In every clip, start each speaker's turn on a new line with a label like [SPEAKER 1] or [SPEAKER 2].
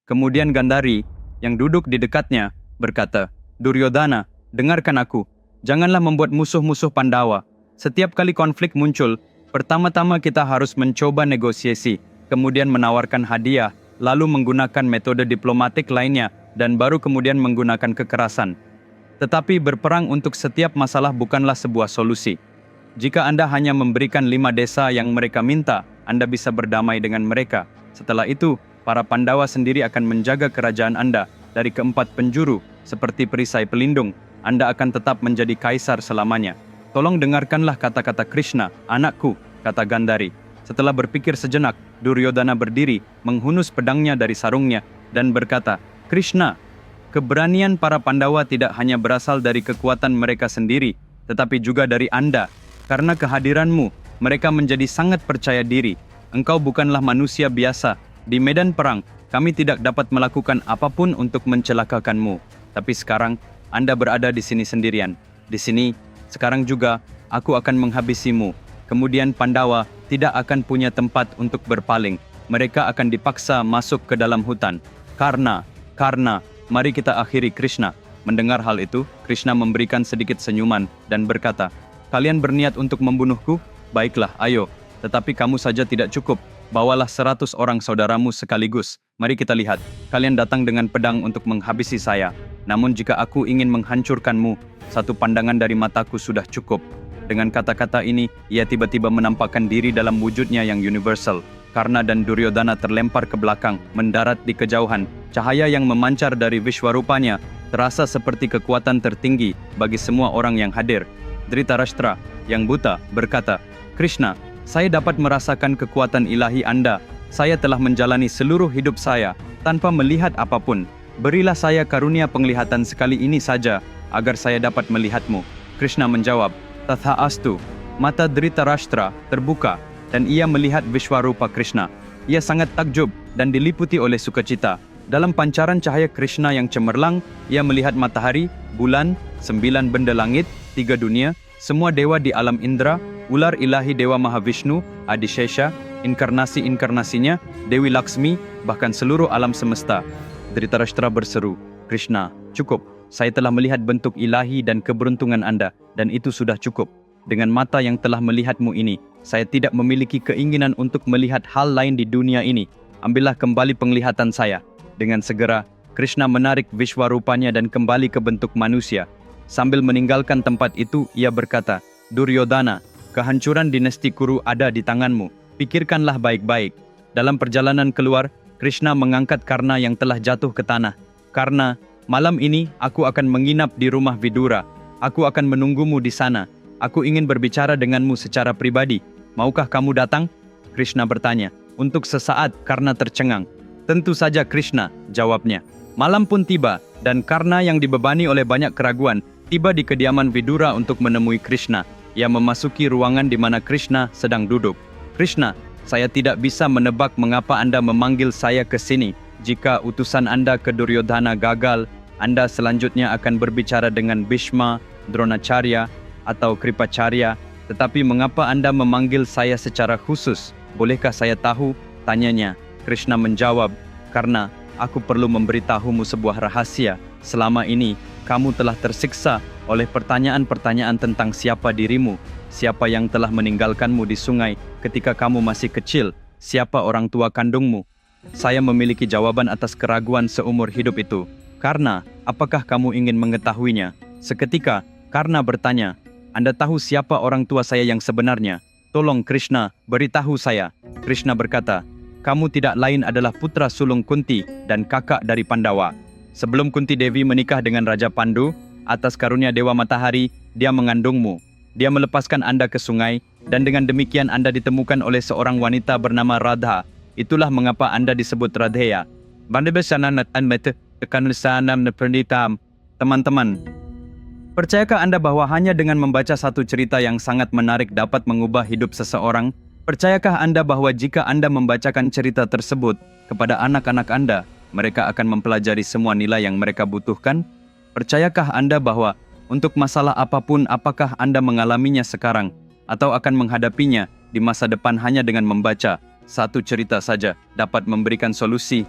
[SPEAKER 1] Kemudian Gandhari, yang duduk di dekatnya, berkata, Duryodhana, dengarkan aku. Janganlah membuat musuh-musuh Pandawa. Setiap kali konflik muncul, pertama-tama kita harus mencoba negosiasi, kemudian menawarkan hadiah, lalu menggunakan metode diplomatik lainnya, dan baru kemudian menggunakan kekerasan. Tetapi berperang untuk setiap masalah bukanlah sebuah solusi. Jika Anda hanya memberikan 5 desa yang mereka minta, Anda bisa berdamai dengan mereka. Setelah itu, para Pandawa sendiri akan menjaga kerajaan Anda dari keempat penjuru, seperti perisai pelindung. Anda akan tetap menjadi kaisar selamanya. Tolong dengarkanlah kata-kata Krishna, anakku, kata Gandhari. Setelah berpikir sejenak, Duryodhana berdiri, menghunus pedangnya dari sarungnya, dan berkata, Krishna, keberanian para Pandawa tidak hanya berasal dari kekuatan mereka sendiri, tetapi juga dari Anda. Karena kehadiranmu, mereka menjadi sangat percaya diri. Engkau bukanlah manusia biasa. Di medan perang, kami tidak dapat melakukan apapun untuk mencelakakanmu. Tapi sekarang, Anda berada di sini sendirian. Di sini, sekarang juga, aku akan menghabisimu. Kemudian Pandawa tidak akan punya tempat untuk berpaling. Mereka akan dipaksa masuk ke dalam hutan. Karena, mari kita akhiri Krishna. Mendengar hal itu, Krishna memberikan sedikit senyuman dan berkata, kalian berniat untuk membunuhku? Baiklah, ayo. Tetapi kamu saja tidak cukup. Bawalah 100 orang saudaramu sekaligus. Mari kita lihat. Kalian datang dengan pedang untuk menghabisi saya. Namun jika aku ingin menghancurkanmu, satu pandangan dari mataku sudah cukup. Dengan kata-kata ini, ia tiba-tiba menampakkan diri dalam wujudnya yang universal. Karna dan Duryodhana terlempar ke belakang, mendarat di kejauhan. Cahaya yang memancar dari Vishwarupanya terasa seperti kekuatan tertinggi bagi semua orang yang hadir. Dhritarashtra, yang buta, berkata, Krishna, saya dapat merasakan kekuatan ilahi Anda. Saya telah menjalani seluruh hidup saya tanpa melihat apapun. Berilah saya karunia penglihatan sekali ini saja, agar saya dapat melihatmu. Krishna menjawab, Tatha astu. Mata Dhritarashtra terbuka, dan ia melihat Vishwarupa Krishna. Ia sangat takjub dan diliputi oleh sukacita. Dalam pancaran cahaya Krishna yang cemerlang, ia melihat matahari, bulan, 9 benda langit, 3 dunia, semua dewa di alam Indra, ular ilahi Dewa Mahavishnu, Adishesha, inkarnasi-inkarnasinya, Dewi Laksmi, bahkan seluruh alam semesta. Dhritarashtra berseru, Krishna, cukup. Saya telah melihat bentuk ilahi dan keberuntungan Anda, dan itu sudah cukup. Dengan mata yang telah melihatmu ini, saya tidak memiliki keinginan untuk melihat hal lain di dunia ini. Ambillah kembali penglihatan saya. Dengan segera, Krishna menarik Vishwarupanya dan kembali ke bentuk manusia. Sambil meninggalkan tempat itu, ia berkata, Duryodhana, kehancuran dinasti Kuru ada di tanganmu. Pikirkanlah baik-baik. Dalam perjalanan keluar, Krishna mengangkat Karna yang telah jatuh ke tanah. Karna, malam ini aku akan menginap di rumah Vidura. Aku akan menunggumu di sana. Aku ingin berbicara denganmu secara pribadi. Maukah kamu datang? Krishna bertanya. Untuk sesaat, Karna tercengang. Tentu saja Krishna, jawabnya. Malam pun tiba, dan Karna yang dibebani oleh banyak keraguan, tiba di kediaman Vidura untuk menemui Krishna. Ia memasuki ruangan di mana Krishna sedang duduk. Krishna, saya tidak bisa menebak mengapa Anda memanggil saya ke sini. Jika utusan Anda ke Duryodhana gagal, Anda selanjutnya akan berbicara dengan Bhishma, Dronacharya, atau Kripacarya. Tetapi mengapa Anda memanggil saya secara khusus? Bolehkah saya tahu? Tanyanya. Krishna menjawab, karena aku perlu memberitahumu sebuah rahasia. Selama ini, kamu telah tersiksa oleh pertanyaan-pertanyaan tentang siapa dirimu, siapa yang telah meninggalkanmu di sungai ketika kamu masih kecil, siapa orang tua kandungmu. Saya memiliki jawaban atas keraguan seumur hidup itu. Karna, apakah kamu ingin mengetahuinya? Seketika, Karna bertanya, Anda tahu siapa orang tua saya yang sebenarnya? Tolong Krishna, beritahu saya. Krishna berkata, kamu tidak lain adalah putra sulung Kunti dan kakak dari Pandawa. Sebelum Kunti Devi menikah dengan Raja Pandu, atas karunia Dewa Matahari, dia mengandungmu. Dia melepaskan Anda ke sungai, dan dengan demikian Anda ditemukan oleh seorang wanita bernama Radha. Itulah mengapa Anda disebut Radheya. Teman-teman, percayakah Anda bahwa hanya dengan membaca satu cerita yang sangat menarik dapat mengubah hidup seseorang? Percayakah Anda bahwa jika Anda membacakan cerita tersebut kepada anak-anak Anda, mereka akan mempelajari semua nilai yang mereka butuhkan? Percayakah Anda bahwa untuk masalah apapun, apakah Anda mengalaminya sekarang atau akan menghadapinya di masa depan hanya dengan membaca satu cerita saja dapat memberikan solusi?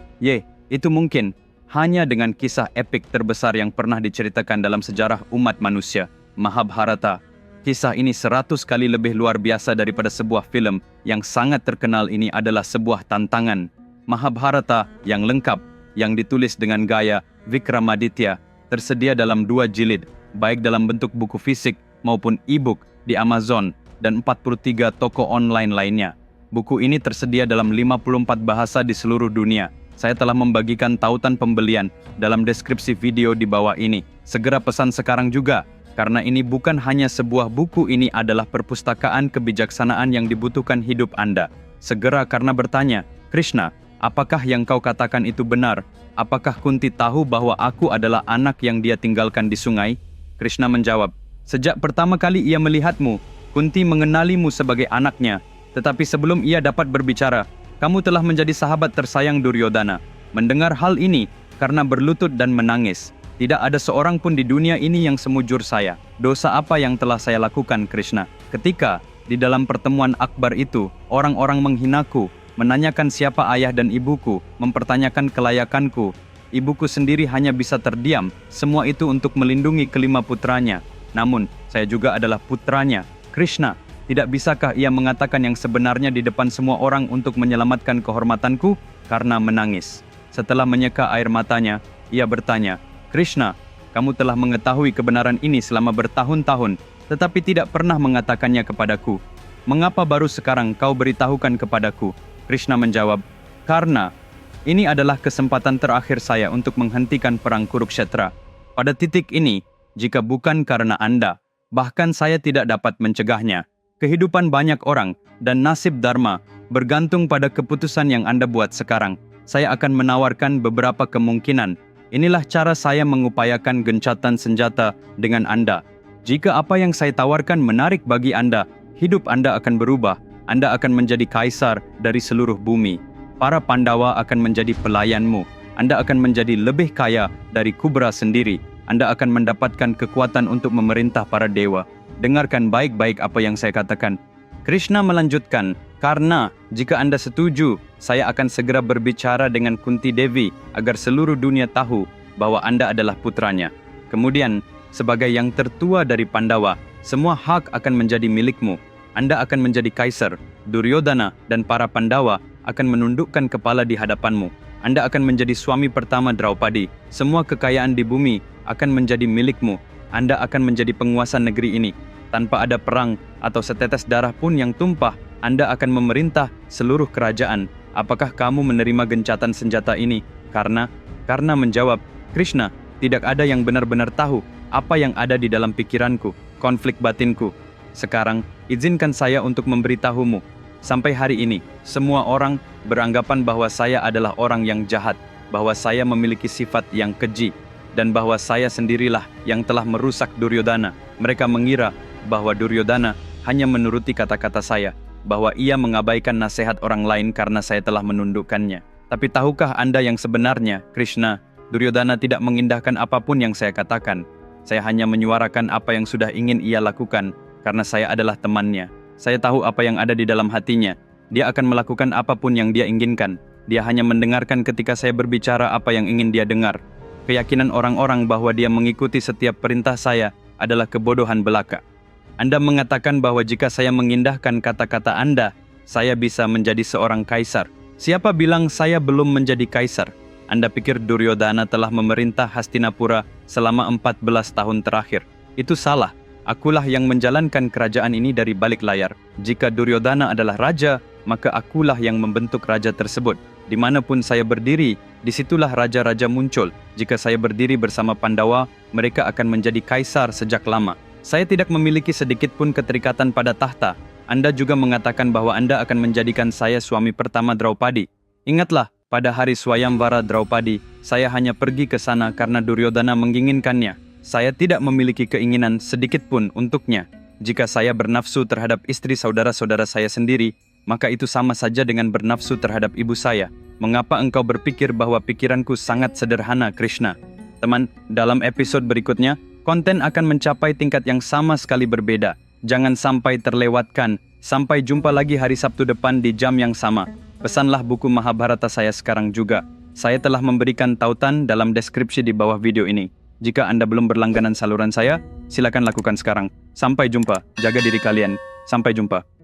[SPEAKER 1] Itu mungkin hanya dengan kisah epik terbesar yang pernah diceritakan dalam sejarah umat manusia, Mahabharata. Kisah ini 100 kali lebih luar biasa daripada sebuah filem yang sangat terkenal. Ini adalah sebuah tantangan. Mahabharata yang lengkap, yang ditulis dengan gaya Vikramaditya, tersedia dalam 2 jilid, baik dalam bentuk buku fisik maupun e-book di Amazon dan 43 toko online lainnya. Buku ini tersedia dalam 54 bahasa di seluruh dunia. Saya telah membagikan tautan pembelian dalam deskripsi video di bawah ini. Segera pesan sekarang juga, karena ini bukan hanya sebuah buku, ini adalah perpustakaan kebijaksanaan yang dibutuhkan hidup Anda. Segera karena bertanya, Krishna, apakah yang kau katakan itu benar? Apakah Kunti tahu bahwa aku adalah anak yang dia tinggalkan di sungai? Krishna menjawab, sejak pertama kali ia melihatmu, Kunti mengenalimu sebagai anaknya. Tetapi sebelum ia dapat berbicara, kamu telah menjadi sahabat tersayang Duryodhana. Mendengar hal ini, karena berlutut dan menangis, tidak ada seorang pun di dunia ini yang semujur saya. Dosa apa yang telah saya lakukan, Krishna? Ketika di dalam pertemuan akbar itu, orang-orang menghinaku, menanyakan siapa ayah dan ibuku, mempertanyakan kelayakanku. Ibuku sendiri hanya bisa terdiam, semua itu untuk melindungi kelima putranya. Namun, saya juga adalah putranya. Krishna, tidak bisakah ia mengatakan yang sebenarnya di depan semua orang untuk menyelamatkan kehormatanku? Karena menangis. Setelah menyeka air matanya, ia bertanya, Krishna, kamu telah mengetahui kebenaran ini selama bertahun-tahun, tetapi tidak pernah mengatakannya kepadaku. Mengapa baru sekarang kau beritahukan kepadaku? Krishna menjawab, karena ini adalah kesempatan terakhir saya untuk menghentikan perang Kurukshetra. Pada titik ini, jika bukan karena Anda, bahkan saya tidak dapat mencegahnya. Kehidupan banyak orang dan nasib Dharma bergantung pada keputusan yang Anda buat sekarang. Saya akan menawarkan beberapa kemungkinan. Inilah cara saya mengupayakan gencatan senjata dengan Anda. Jika apa yang saya tawarkan menarik bagi Anda, hidup Anda akan berubah. Anda akan menjadi kaisar dari seluruh bumi. Para Pandawa akan menjadi pelayanmu. Anda akan menjadi lebih kaya dari Kubra sendiri. Anda akan mendapatkan kekuatan untuk memerintah para dewa. Dengarkan baik-baik apa yang saya katakan. Krishna melanjutkan, karena jika Anda setuju, saya akan segera berbicara dengan Kunti Devi agar seluruh dunia tahu bahwa Anda adalah putranya. Kemudian, sebagai yang tertua dari Pandawa, semua hak akan menjadi milikmu. Anda akan menjadi kaisar. Duryodhana dan para Pandawa akan menundukkan kepala di hadapanmu. Anda akan menjadi suami pertama Draupadi. Semua kekayaan di bumi akan menjadi milikmu. Anda akan menjadi penguasa negeri ini. Tanpa ada perang atau setetes darah pun yang tumpah, Anda akan memerintah seluruh kerajaan. Apakah kamu menerima gencatan senjata ini? Karena menjawab, Krishna, tidak ada yang benar-benar tahu apa yang ada di dalam pikiranku, konflik batinku. Sekarang, izinkan saya untuk memberitahumu. Sampai hari ini, semua orang beranggapan bahwa saya adalah orang yang jahat, bahwa saya memiliki sifat yang keji, dan bahwa saya sendirilah yang telah merusak Duryodhana. Mereka mengira bahwa Duryodhana hanya menuruti kata-kata saya, bahwa ia mengabaikan nasihat orang lain karena saya telah menundukkannya. Tapi tahukah Anda yang sebenarnya, Krishna, Duryodhana tidak mengindahkan apapun yang saya katakan. Saya hanya menyuarakan apa yang sudah ingin ia lakukan, karena saya adalah temannya. Saya tahu apa yang ada di dalam hatinya. Dia akan melakukan apapun yang dia inginkan. Dia hanya mendengarkan ketika saya berbicara apa yang ingin dia dengar. Keyakinan orang-orang bahwa dia mengikuti setiap perintah saya adalah kebodohan belaka. Anda mengatakan bahwa jika saya mengindahkan kata-kata Anda, saya bisa menjadi seorang kaisar. Siapa bilang saya belum menjadi kaisar? Anda pikir Duryodhana telah memerintah Hastinapura selama 14 tahun terakhir. Itu salah. Akulah yang menjalankan kerajaan ini dari balik layar. Jika Duryodhana adalah raja, maka akulah yang membentuk raja tersebut. Dimanapun saya berdiri, disitulah raja-raja muncul. Jika saya berdiri bersama Pandawa, mereka akan menjadi kaisar sejak lama. Saya tidak memiliki sedikit pun keterikatan pada tahta. Anda juga mengatakan bahwa Anda akan menjadikan saya suami pertama Draupadi. Ingatlah, pada hari Swayamvara Draupadi, saya hanya pergi ke sana karena Duryodhana menginginkannya. Saya tidak memiliki keinginan sedikit pun untuknya. Jika saya bernafsu terhadap istri saudara-saudara saya sendiri, maka itu sama saja dengan bernafsu terhadap ibu saya. Mengapa engkau berpikir bahwa pikiranku sangat sederhana, Krishna? Teman, dalam episode berikutnya, konten akan mencapai tingkat yang sama sekali berbeda. Jangan sampai terlewatkan. Sampai jumpa lagi hari Sabtu depan di jam yang sama. Pesanlah buku Mahabharata saya sekarang juga. Saya telah memberikan tautan dalam deskripsi di bawah video ini. Jika Anda belum berlangganan saluran saya, silakan lakukan sekarang. Sampai jumpa, jaga diri kalian. Sampai jumpa.